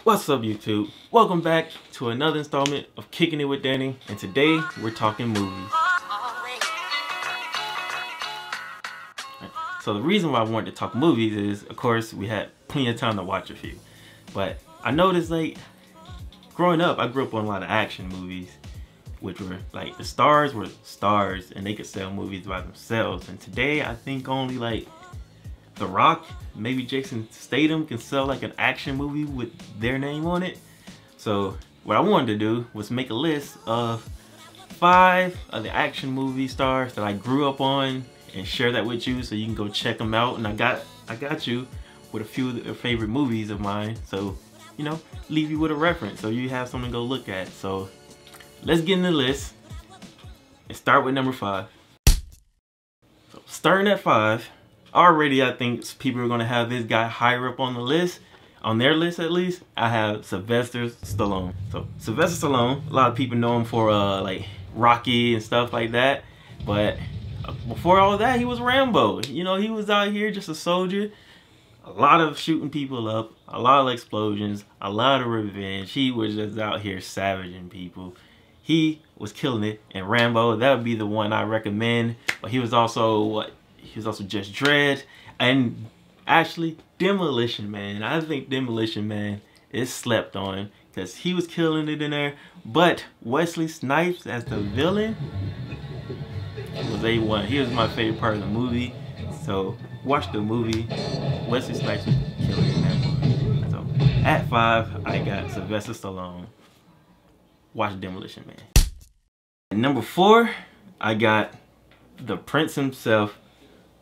What's up, YouTube? Welcome back to another installment of Kicking It with Danny, and today we're talking movies. So the reason why I wanted to talk movies is, of course, we had plenty of time to watch a few. But I noticed, like, growing up, I grew up on a lot of action movies, which were, like, the stars were stars, and they could sell movies by themselves. And today, I think only, like, The Rock, maybe Jason Statham can sell like an action movie with their name on it. So what I wanted to do was make a list of 5 of the action movie stars that I grew up on and share that with you so you can go check them out. And I got you with a few of the favorite movies of mine, so you know, leave you with a reference so you have something to go look at. So let's get in the list and start with number 5. So starting at 5, already I think people are gonna have this guy higher up on the list, on their list at least. I have Sylvester Stallone. So Sylvester Stallone, a lot of people know him for like Rocky and stuff like that, but before all that, he was Rambo. You know, he was out here just a soldier, a lot of shooting people up, a lot of explosions, a lot of revenge. He was just out here savaging people. He was killing it. And Rambo, that would be the one I recommend. But he was also what? He was also Judge Dredd, and actually Demolition Man. I think Demolition Man is slept on because he was killing it in there. But Wesley Snipes as the villain was A1. He was my favorite part of the movie. So watch the movie. Wesley Snipes was killing it in that movie. So at 5, I got Sylvester Stallone. Watch Demolition Man. At number 4, I got the Prince himself,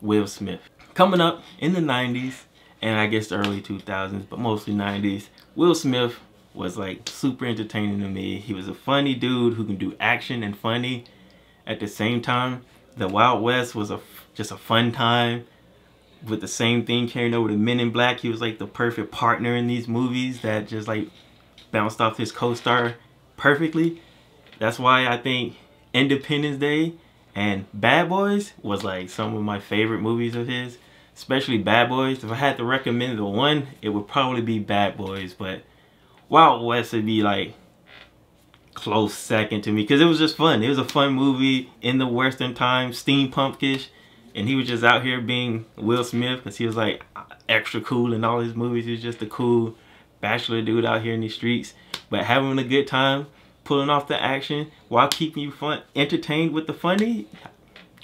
Will Smith. Coming up in the 90s and I guess the early 2000s, but mostly 90s, Will Smith was like super entertaining to me. He was a funny dude who can do action and funny at the same time. The Wild West was just a fun time with the same thing carrying over to Men in Black. He was like the perfect partner in these movies that just like bounced off his co-star perfectly. That's why I think Independence Day and Bad Boys was like some of my favorite movies of his, especially Bad Boys. If I had to recommend the one, it would probably be Bad Boys, but Wild West would be like close second to me because it was just fun. It was a fun movie in the Western times, steampunkish, and he was just out here being Will Smith because he was like extra cool in all his movies. He was just a cool bachelor dude out here in the streets, but having a good time, pulling off the action while keeping you entertained with the funny.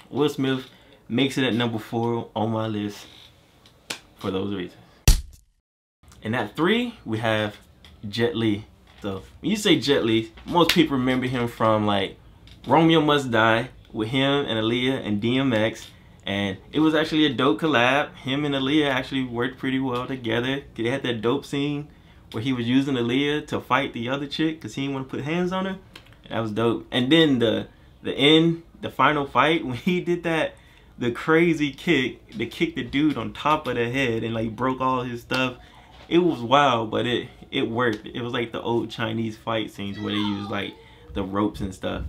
Will Smith makes it at number 4 on my list for those reasons. And at 3, we have Jet Li. So when you say Jet Li, most people remember him from like Romeo Must Die with him and Aaliyah and DMX. And it was actually a dope collab. Him and Aaliyah actually worked pretty well together. They had that dope scene where he was using Aaliyah to fight the other chick because he didn't want to put hands on her. That was dope. And then the final fight, when he did that, the crazy kick, to kick the dude on top of the head and like broke all his stuff. It was wild, but it worked. It was like the old Chinese fight scenes where they used like the ropes and stuff.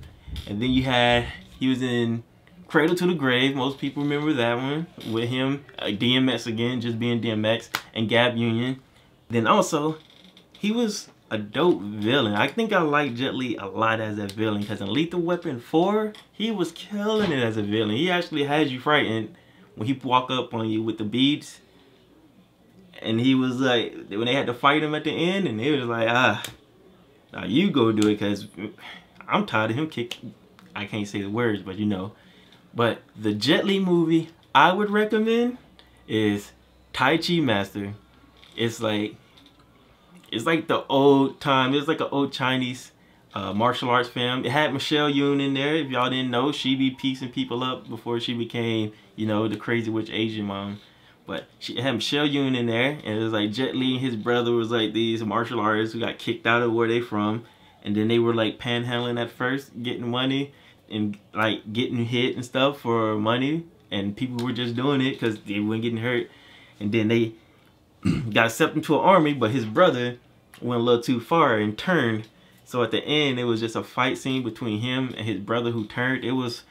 And then he was in Cradle to the Grave. Most people remember that one with him, DMX again, just being DMX, and Gab Union. Then also, he was a dope villain. I think I like Jet Li a lot as a villain because in Lethal Weapon 4, he was killing it as a villain. He actually had you frightened when he walk up on you with the beads. And he was like, when they had to fight him at the end, and they was like, now you go do it because I'm tired of him kicking. I can't say the words, but you know. But the Jet Li movie I would recommend is Tai Chi Master. It's like the old time. It was like an old Chinese martial arts film. It had Michelle Yeoh in there. If y'all didn't know, she be piecing people up before she became, you know, the crazy witch Asian mom. But she had Michelle Yeoh in there, and it was like Jet Li and his brother was like these martial artists who got kicked out of where they from, and then they were like panhandling at first, getting money and like getting hit and stuff for money, and people were just doing it because they weren't getting hurt, and then they got accepted into an army, but his brother went a little too far and turned. So at the end, it was just a fight scene between him and his brother who turned. It was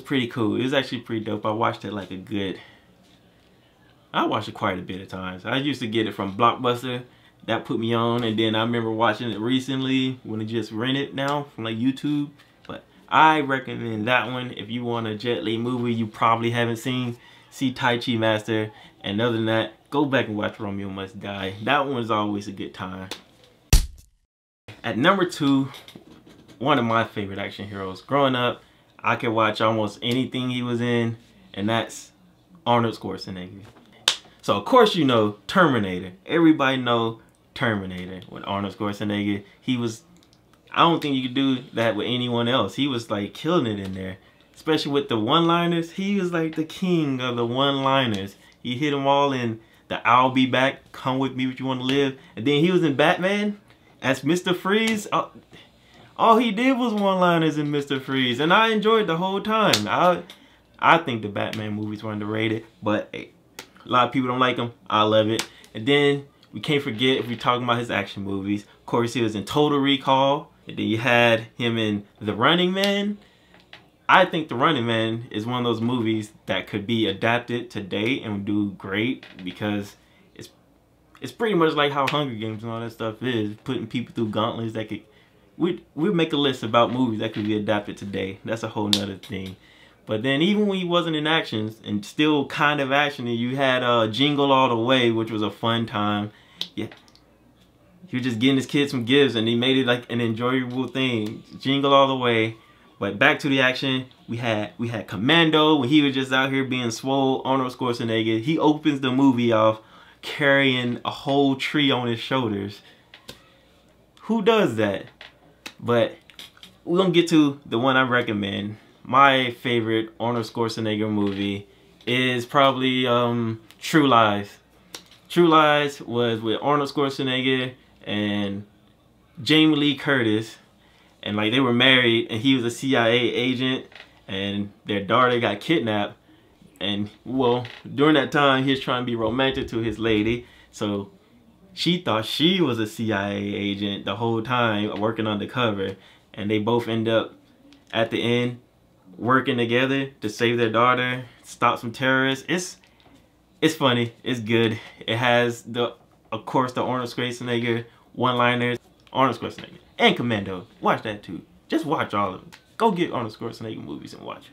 pretty cool. It was actually pretty dope. I watched it like I watched it quite a bit of times. I used to get it from Blockbuster that put me on. And then I remember watching it recently when it just rented now from like YouTube. But I recommend that one. If you want a Jet Li movie you probably haven't seen, see Tai Chi Master. And other than that, go back and watch Romeo Must Die. That one is always a good time. At number 2, one of my favorite action heroes. Growing up, I could watch almost anything he was in, and that's Arnold Schwarzenegger. So of course you know Terminator. Everybody know Terminator with Arnold Schwarzenegger. He was, I don't think you could do that with anyone else. He was like killing it in there. Especially with the one-liners. He was like the king of the one-liners. He hit them all in the "I'll be back, come with me if you want to live." And then he was in Batman as Mr. Freeze. All he did was one-liners in Mr. Freeze. And I enjoyed the whole time. I think the Batman movies were underrated. But hey, a lot of people don't like them. I love it. And then we can't forget, if we're talking about his action movies, of course he was in Total Recall. And then you had him in The Running Man. I think The Running Man is one of those movies that could be adapted today and would do great, because it's pretty much like how Hunger Games and all that stuff is, putting people through gauntlets that could, we'd make a list about movies that could be adapted today. That's a whole nother thing. But then even when he wasn't in actions and still kind of action, you had Jingle All the Way, which was a fun time. Yeah, he was just getting his kids some gifts and he made it like an enjoyable thing. Jingle All the Way. But back to the action, we had Commando, when he was just out here being swole. Arnold Schwarzenegger, he opens the movie off carrying a whole tree on his shoulders. Who does that? But we're gonna get to the one I recommend. My favorite Arnold Schwarzenegger movie is probably True Lies. True Lies was with Arnold Schwarzenegger and Jamie Lee Curtis. And like they were married and he was a CIA agent and their daughter got kidnapped. And well, during that time he was trying to be romantic to his lady. So she thought she was a CIA agent the whole time working undercover. And they both end up at the end working together to save their daughter, stop some terrorists. It's funny, it's good. It has of course the Arnold Schwarzenegger one-liners. Arnold Schwarzenegger and Commando. Watch that too. Just watch all of them. Go get Arnold Schwarzenegger movies and watch.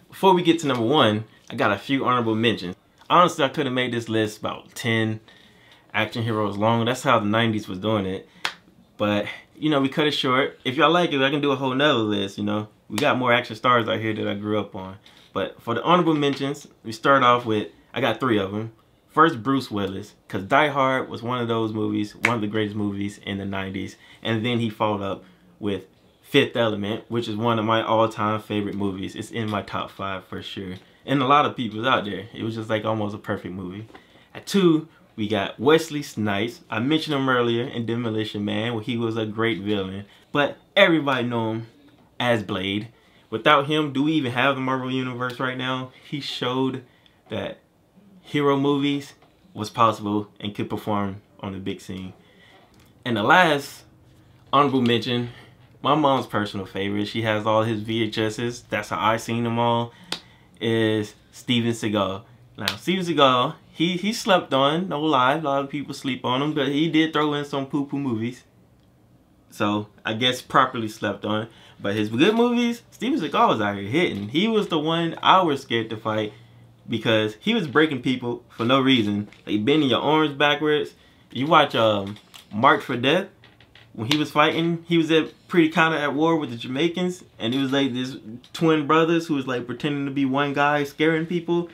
Before we get to number 1, I got a few honorable mentions. Honestly, I could have made this list about 10 action heroes long. That's how the 90s was doing it. But, you know, we cut it short. If y'all like it, I can do a whole nother list, you know. We got more action stars out here that I grew up on. But for the honorable mentions, we start off with, I got 3 of them. First, Bruce Willis, because Die Hard was one of those movies, one of the greatest movies in the 90s. And then he followed up with Fifth Element, which is one of my all-time favorite movies. It's in my top 5 for sure. And a lot of people's out there. It was just like almost a perfect movie. At 2, we got Wesley Snipes. I mentioned him earlier in Demolition Man, where he was a great villain. But everybody know him as Blade. Without him, do we even have the Marvel Universe right now? He showed that hero movies was possible and could perform on the big scene. And the last honorable mention, my mom's personal favorite, she has all his VHSs, that's how I seen them all, is Steven Seagal. Now Steven Seagal, he slept on, no lie, a lot of people sleep on him, but he did throw in some poo-poo movies. So I guess properly slept on. But his good movies, Steven Seagal was out here hitting. He was the one I was scared to fight, because he was breaking people for no reason. Like bending your arms backwards. You watch Marked for Death, when he was fighting, he was pretty kind of at war with the Jamaicans, and it was like this twin brothers who was like pretending to be one guy scaring people.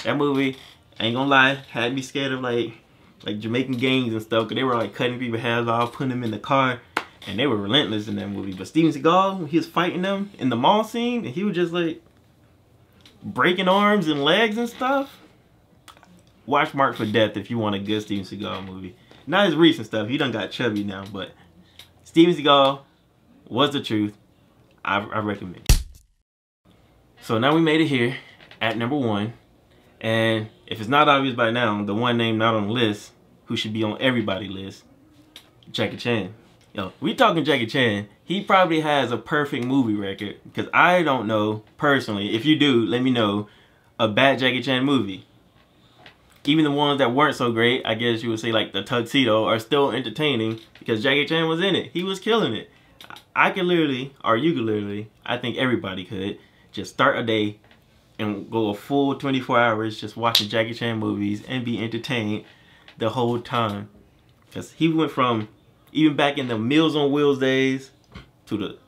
That movie, ain't gonna lie, had me scared of like Jamaican gangs and stuff, because they were like cutting people's heads off, putting them in the car, and they were relentless in that movie. But Steven Seagal, when he was fighting them in the mall scene, and he was just like breaking arms and legs and stuff. Watch Marked for Death if you want a good Steven Seagal movie. Not his recent stuff, he done got chubby now, but Steven Seagal was the truth. I recommend it. So now we made it here at number 1. And if it's not obvious by now, the one name not on the list, who should be on everybody's list, Jackie Chan. Yo, we talking Jackie Chan. He probably has a perfect movie record, because I don't know personally. If you do, let me know, a bad Jackie Chan movie. even the ones that weren't so great, I guess you would say like the Tuxedo, are still entertaining because Jackie Chan was in it. He was killing it. I could literally, or you could literally, I think everybody could, just start a day and go a full 24 hours just watching Jackie Chan movies and be entertained the whole time. Because he went from, even back in the Meals on Wheels days, to the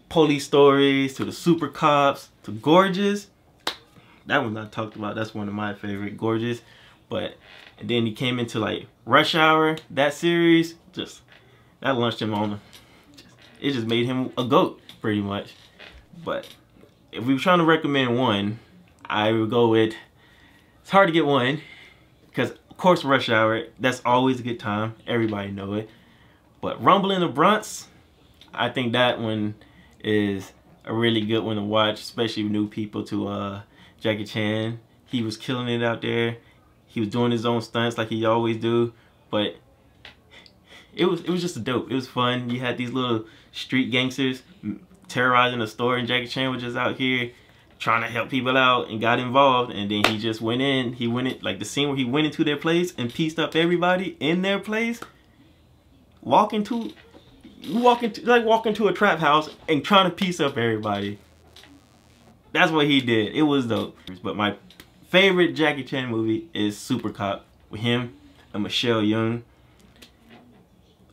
Police Stories, to the Super Cops, to Gorgeous. That one's not talked about. That's one of my favorite, Gorgeous. But, and then he came into like Rush Hour, that series, just, that launched him on, it just made him a GOAT, pretty much. But if we were trying to recommend one, I would go with, it's hard to get one, because of course Rush Hour, that's always a good time, everybody know it. But Rumble in the Bronx, I think that one is a really good one to watch, especially new people to Jackie Chan. He was killing it out there. He was doing his own stunts like he always do, but it was just a dope. It was fun. You had these little street gangsters terrorizing the store, and Jackie Chan was just out here trying to help people out and got involved. And then he just went in. He went in, like the scene where he went into their place and pieced up everybody in their place. Walk into a trap house and trying to piece up everybody. That's what he did. It was dope. But my favorite Jackie Chan movie is Super Cop with him and Michelle Yeoh.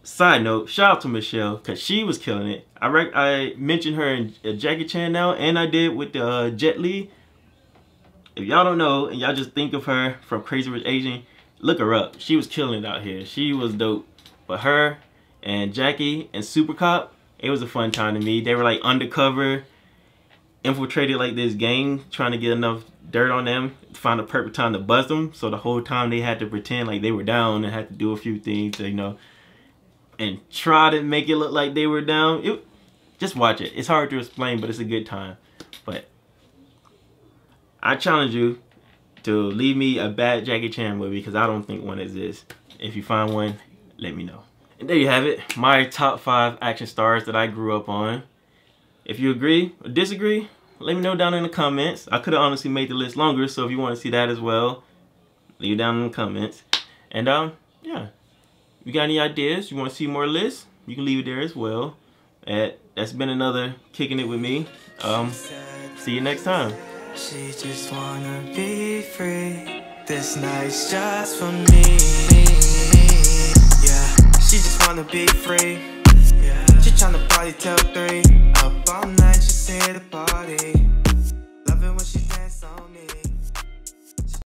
Side note, shout out to Michelle because she was killing it. I mentioned her in Jackie Chan now, and I did with Jet Li. If y'all don't know and y'all just think of her from Crazy Rich Asian, look her up. She was killing it out here. She was dope. But her and Jackie and Super Cop, it was a fun time to me. They were like undercover, infiltrated like this gang, trying to get enough dirt on them to find a perfect time to bust them. So the whole time they had to pretend like they were down and had to do a few things to, you know, and try to make it look like they were down. Just watch it. It's hard to explain, but it's a good time. But I challenge you to leave me a bad Jackie Chan movie because I don't think one exists. If you find one, let me know. And there you have it, my top 5 action stars that I grew up on. If you agree or disagree, let me know down in the comments. I could have honestly made the list longer, so if you want to see that as well, leave it down in the comments. And yeah, if you got any ideas, you want to see more lists, you can leave it there as well. That's been another Kicking It With Me. See you next time. She just wanna be free. This night's just for me. Yeah, she just wanna be free. Yeah, she tryna party till 3. Up all night, she's here to party.